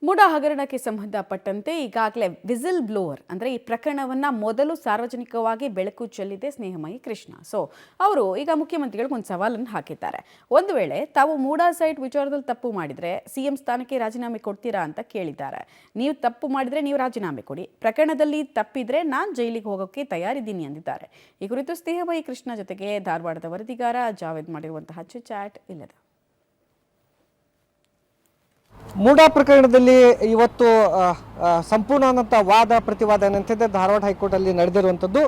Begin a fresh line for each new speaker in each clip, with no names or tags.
ಮೂಡಾ ಹಗರಣಕ್ಕೆ ಸಂಬಂಧಪಟ್ಟಂತೆ ಈಗಾಗಲೇ ವಿಸಿಲ್ ಬ್ಲೋವರ್ ಅಂದರೆ ಈ ಪ್ರಕರಣವನ್ನು ಮೊದಲು ಸಾರ್ವಜನಿಕವಾಗಿ ಬೆಳಕು ಚೆಲ್ಲಿದೆ ಸ್ನೇಹಮಯಿ ಕೃಷ್ಣ. ಅವರು ಈಗ ಮುಖ್ಯಮಂತ್ರಿಗಳಿಗೆ ಒಂದು ಸವಾಲನ್ನು ಹಾಕಿದ್ದಾರೆ. ಒಂದು ವೇಳೆ ತಾವು ಮೂಡಾ ಸೈಟ್ ವಿಚಾರದಲ್ಲಿ ತಪ್ಪು ಮಾಡಿದರೆ ಸಿಎಂ ಸ್ಥಾನಕ್ಕೆ ರಾಜೀನಾಮೆ ಕೊಡ್ತೀರಾ ಅಂತ ಕೇಳಿದ್ದಾರೆ. ನೀವು ತಪ್ಪು ಮಾಡಿದರೆ ನೀವು ರಾಜೀನಾಮೆ ಕೊಡಿ, ಪ್ರಕರಣದಲ್ಲಿ ತಪ್ಪಿದ್ರೆ ನಾನು ಜೈಲಿಗೆ ಹೋಗೋಕ್ಕೆ ತಯಾರಿದ್ದೀನಿ ಅಂದಿದ್ದಾರೆ. ಈ ಕುರಿತು ಸ್ನೇಹಮಯಿ ಕೃಷ್ಣ ಜೊತೆಗೆ ಧಾರವಾಡದ ವರದಿಗಾರ ಜಾವೇದ್ ಮಾಡಿರುವಂತಹ ಚಾಟ್ ಇಲ್ಲದೆ.
ಮೂಡಾ ಪ್ರಕರಣದಲ್ಲಿ ಇವತ್ತು ಸಂಪೂರ್ಣವಾದಂಥ ವಾದ ಪ್ರತಿವಾದ ಏನಂತಿದ್ರೆ ಧಾರವಾಡ ಹೈಕೋರ್ಟಲ್ಲಿ ನಡೆದಿರುವಂಥದ್ದು.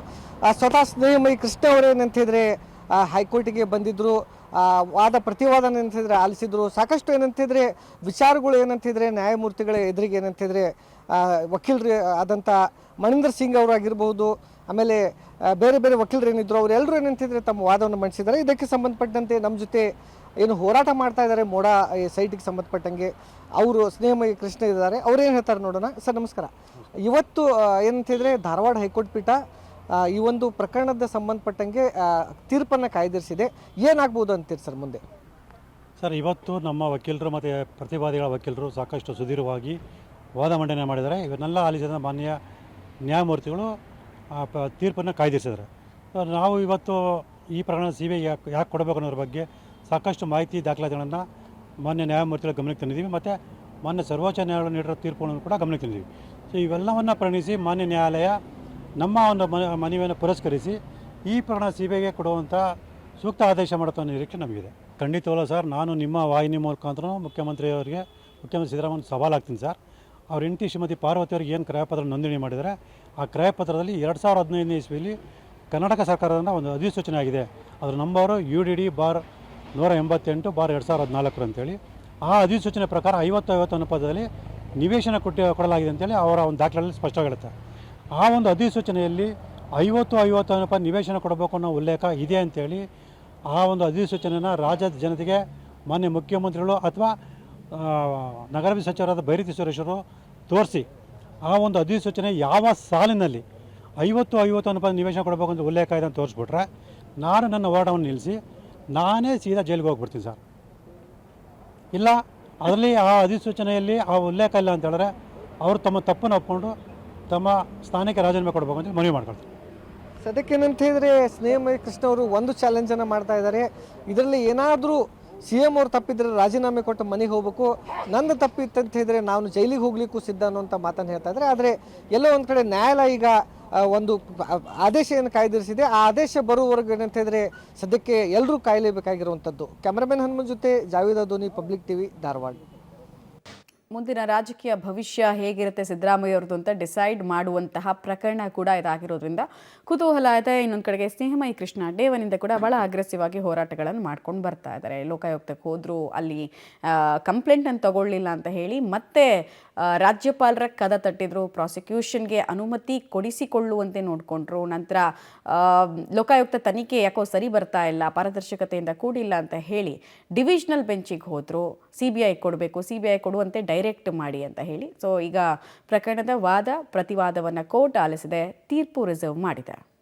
ಸ್ವತಃ ಸ್ನೇಹಮಯಿ ಕೃಷ್ಣ ಅವರು ಏನಂತಿದ್ರೆ ಹೈಕೋರ್ಟಿಗೆ ಬಂದಿದ್ದರು, ವಾದ ಪ್ರತಿವಾದ ಏನಂತಿದ್ರೆ ಆಲಿಸಿದ್ರು. ಸಾಕಷ್ಟು ಏನಂತಿದ್ರೆ ವಿಚಾರಗಳು ಏನಂತಿದ್ರೆ ನ್ಯಾಯಮೂರ್ತಿಗಳ ಎದುರಿಗೆ ಏನಂತಿದ್ರೆ ವಕೀಲರು ಆದಂಥ ಮಣಿಂದರ್ ಸಿಂಗ್ ಅವರಾಗಿರ್ಬೋದು, ಆಮೇಲೆ ಬೇರೆ ಬೇರೆ ವಕೀಲರು ಏನಿದ್ರು ಅವರೆಲ್ಲರೂ ಏನಂತಿದ್ರೆ ತಮ್ಮ ವಾದವನ್ನು ಮಂಡಿಸಿದ್ದಾರೆ. ಇದಕ್ಕೆ ಸಂಬಂಧಪಟ್ಟಂತೆ ನಮ್ಮ ಜೊತೆ ಏನು ಹೋರಾಟ ಮಾಡ್ತಾ ಇದ್ದಾರೆ ಮೂಡಾ ಸೈಟಿಗೆ ಸಂಬಂಧಪಟ್ಟಂಗೆ ಅವರು ಸ್ನೇಹಮಯಿ ಕೃಷ್ಣ ಇದ್ದಾರೆ. ಅವ್ರೇನು ಹೇಳ್ತಾರೆ ನೋಡೋಣ. ಸರ್ ನಮಸ್ಕಾರ. ಇವತ್ತು ಏನಂತಿದ್ರೆ ಧಾರವಾಡ ಹೈಕೋರ್ಟ್ ಪೀಠ ಈ ಒಂದು ಪ್ರಕರಣದ ಸಂಬಂಧಪಟ್ಟಂಗೆ ತೀರ್ಪನ್ನು ಕಾಯ್ದಿರಿಸಿದೆ. ಏನಾಗ್ಬೋದು ಅಂತೀರಿ ಸರ್ ಮುಂದೆ?
ಸರ್, ಇವತ್ತು ನಮ್ಮ ವಕೀಲರು ಮತ್ತು ಪ್ರತಿವಾದಿಗಳ ವಕೀಲರು ಸಾಕಷ್ಟು ಸುದೀರ್ಘವಾಗಿ ವಾದ ಮಂಡನೆ ಮಾಡಿದ್ದಾರೆ. ಇವನ್ನೆಲ್ಲ ಆಲಿಸಿದ ಮಾನ್ಯ ನ್ಯಾಯಮೂರ್ತಿಗಳು ತೀರ್ಪನ್ನು ಕಾಯ್ದಿರಿಸಿದ್ದಾರೆ. ನಾವು ಇವತ್ತು ಈ ಪ್ರಕರಣ CBI ಯಾಕೆ ಕೊಡಬೇಕು ಅನ್ನೋದ್ರ ಬಗ್ಗೆ ಸಾಕಷ್ಟು ಮಾಹಿತಿ ದಾಖಲಾತಿಗಳನ್ನು ಮಾನ್ಯ ನ್ಯಾಯಮೂರ್ತಿಗಳ ಗಮನಕ್ಕೆ ತಂದಿದ್ದೀವಿ ಮತ್ತು ಮಾನ್ಯ ಸರ್ವೋಚ್ಚ ನ್ಯಾಯಾಲಯ ನೀಡಿರೋ ತೀರ್ಪುಗಳನ್ನು ಕೂಡ ಗಮನಕ್ಕೆ ತಂದಿದ್ದೀವಿ. ಇವೆಲ್ಲವನ್ನು ಪರಿಗಣಿಸಿ ಮಾನ್ಯ ನ್ಯಾಯಾಲಯ ನಮ್ಮ ಒಂದು ಮನವಿಯನ್ನು ಪುರಸ್ಕರಿಸಿ ಈ ಪ್ರಕರಣ CBIಗೆ ಕೊಡುವಂಥ ಸೂಕ್ತ ಆದೇಶ ಮಾಡುತ್ತ ನಿರೀಕ್ಷೆ ನಮಗಿದೆ. ಖಂಡಿತವಲ್ಲ ಸರ್, ನಾನು ನಿಮ್ಮ ವಾಹಿನಿ ಮುಖಾಂತರ ಮುಖ್ಯಮಂತ್ರಿ ಸಿದ್ದರಾಮಯ್ಯ ಸವಾಲಾಗ್ತೀನಿ ಸರ್. ಅವ್ರ ಹೆಂಡತಿ ಶ್ರೀಮತಿ ಪಾರ್ವತಿ ಅವರಿಗೆ ಏನು ಕ್ರಯಪತ್ರ ನೋಂದಣಿ ಮಾಡಿದರೆ ಆ ಕ್ರಯಪತ್ರದಲ್ಲಿ 2015ನೇ ಇಸ್ವಿಯಲ್ಲಿ ಕರ್ನಾಟಕ ಸರ್ಕಾರದಿಂದ ಒಂದು ಅಧಿಸೂಚನೆ ಆಗಿದೆ. ಅದರ ನಂಬರು UDD/188/2014 ಅಂತೇಳಿ. ಆ ಅಧಿಸೂಚನೆ ಪ್ರಕಾರ 50-50 ಅನುಪಾತದಲ್ಲಿ ನಿವೇಶನ ಕೊಡಲಾಗಿದೆ ಅಂತೇಳಿ ಅವರ ಒಂದು ದಾಖಲೆಯಲ್ಲಿ ಸ್ಪಷ್ಟವಾಗಿರುತ್ತೆ. ಆ ಒಂದು ಅಧಿಸೂಚನೆಯಲ್ಲಿ 50-50 ಅನುಪಾತ ನಿವೇಶನ ಕೊಡಬೇಕು ಅನ್ನೋ ಉಲ್ಲೇಖ ಇದೆ ಅಂತೇಳಿ ಆ ಒಂದು ಅಧಿಸೂಚನೆಯನ್ನು ರಾಜ್ಯದ ಜನತೆಗೆ ಮಾನ್ಯ ಮುಖ್ಯಮಂತ್ರಿಗಳು ಅಥವಾ ನಗರಾಭಿವೃದ್ಧಿ ಸಚಿವರಾದ ಬೈರತಿ ಸುರೇಶರು ತೋರಿಸಿ ಆ ಒಂದು ಅಧಿಸೂಚನೆ ಯಾವ ಸಾಲಿನಲ್ಲಿ 50-50 ಅನುಪಾತ ನಿವೇಶನ ಕೊಡಬೇಕು ಅಂತ ಉಲ್ಲೇಖ ಇದೆ ಅಂತ ತೋರಿಸ್ಬಿಟ್ರೆ ನಾನು ನನ್ನ ಹೋರಾಟವನ್ನು ನಿಲ್ಲಿಸಿ ನಾನೇ ಸೀದಾ ಜೈಲಿಗೆ ಹೋಗ್ಬಿಡ್ತೀನಿ ಸರ್. ಇಲ್ಲ ಅದರಲ್ಲಿ ಆ ಅಧಿಸೂಚನೆಯಲ್ಲಿ ಆ ಉಲ್ಲೇಖ ಇಲ್ಲ ಅಂತ ಹೇಳಿದ್ರೆ ಅವರು ತಮ್ಮ ತಪ್ಪನ್ನು ಒಪ್ಪಿಕೊಂಡು ತಮ್ಮ ಸ್ಥಾನಕ್ಕೆ ರಾಜೀನಾಮೆ ಕೊಡಬೇಕು ಅಂತ ಮನವಿ ಮಾಡ್ಕೊಳ್ತಾರೆ.
ಸದ್ಯಕ್ಕೆ ಏನಂತ ಹೇಳಿದ್ರೆ ಸ್ನೇಹಮಯಿ ಕೃಷ್ಣ ಅವರು ಒಂದು ಚಾಲೆಂಜನ್ನು ಮಾಡ್ತಾ ಇದ್ದಾರೆ. ಇದರಲ್ಲಿ ಏನಾದರೂ CM ಅವ್ರು ತಪ್ಪಿದ್ರೆ ರಾಜೀನಾಮೆ ಕೊಟ್ಟು ಮನೆಗೆ ಹೋಗಬೇಕು, ನಂದು ತಪ್ಪಿತ್ತಂತ ಹೇಳಿದ್ರೆ ನಾನು ಜೈಲಿಗೆ ಹೋಗ್ಲಿಕ್ಕೂ ಸಿದ್ಧ ಅನ್ನೋಂಥ ಮಾತನ್ನು ಹೇಳ್ತಾ ಇದ್ದಾರೆ. ಆದರೆ ಎಲ್ಲೋ ಒಂದು ಕಡೆ ನ್ಯಾಯಾಲಯ ಈಗ ಒಂದು ಆದೇಶ ಏನು ಕಾಯ್ದಿರಿಸಿದೆ, ಆ ಆದೇಶ ಬರುವವರೆಗೆ ಏನಂತ ಹೇಳಿದ್ರೆ ಸದ್ಯಕ್ಕೆ ಎಲ್ಲರೂ ಕಾಯಲೇಬೇಕಾಗಿರುವಂಥದ್ದು. ಕ್ಯಾಮ್ರಾಮನ್ ಹನುಮಂತ್ ಜೊತೆ ಜಾವೇದ್ ಅದೋನಿ, ಪಬ್ಲಿಕ್ TV, ಧಾರವಾಡ.
ಮುಂದಿನ ರಾಜಕೀಯ ಭವಿಷ್ಯ ಹೇಗಿರುತ್ತೆ ಸಿದ್ದರಾಮಯ್ಯ ಅವ್ರದ್ದು ಅಂತ ಡಿಸೈಡ್ ಮಾಡುವಂತಹ ಪ್ರಕರಣ ಕೂಡ ಇದಾಗಿರೋದ್ರಿಂದ ಕುತೂಹಲ ಇದೆ. ಇನ್ನೊಂದು ಕಡೆಗೆ ಸ್ನೇಹಮಯಿ ಕೃಷ್ಣ ಡೇ ಒನ್ನಿಂದ ಕೂಡ ಭಾಳ ಅಗ್ರೆಸಿವ್ ಆಗಿ ಹೋರಾಟಗಳನ್ನು ಮಾಡ್ಕೊಂಡು ಬರ್ತಾ ಇದ್ದಾರೆ. ಲೋಕಾಯುಕ್ತಕ್ಕೆ ಹೋದ್ರು, ಅಲ್ಲಿ ಕಂಪ್ಲೇಂಟನ್ನು ತಗೊಳ್ಳಿಲ್ಲ ಅಂತ ಹೇಳಿ ಮತ್ತೆ ರಾಜ್ಯಪಾಲರ ಕದ ತಟ್ಟಿದ್ರು, ಪ್ರಾಸಿಕ್ಯೂಷನ್ಗೆ ಅನುಮತಿ ಕೊಡಿಸಿಕೊಳ್ಳುವಂತೆ ನೋಡಿಕೊಂಡ್ರು. ನಂತರ ಲೋಕಾಯುಕ್ತ ತನಿಖೆ ಯಾಕೋ ಸರಿ ಬರ್ತಾ ಇಲ್ಲ, ಪಾರದರ್ಶಕತೆಯಿಂದ ಕೂಡಿಲ್ಲ ಅಂತ ಹೇಳಿ ಡಿವಿಷನಲ್ ಬೆಂಚಿಗೆ ಹೋದರು. CBI ಕೊಡಬೇಕು, CBI ಕೊಡುವಂತೆ ಡೈರೆಕ್ಟ್ ಮಾಡಿ ಅಂತ ಹೇಳಿ. ಈಗ ಪ್ರಕರಣದ ವಾದ ಪ್ರತಿವಾದವನ್ನು ಕೋರ್ಟ್ ಆಲಿಸಿದೆ, ತೀರ್ಪು ರಿಸರ್ವ್ ಮಾಡಿದೆ.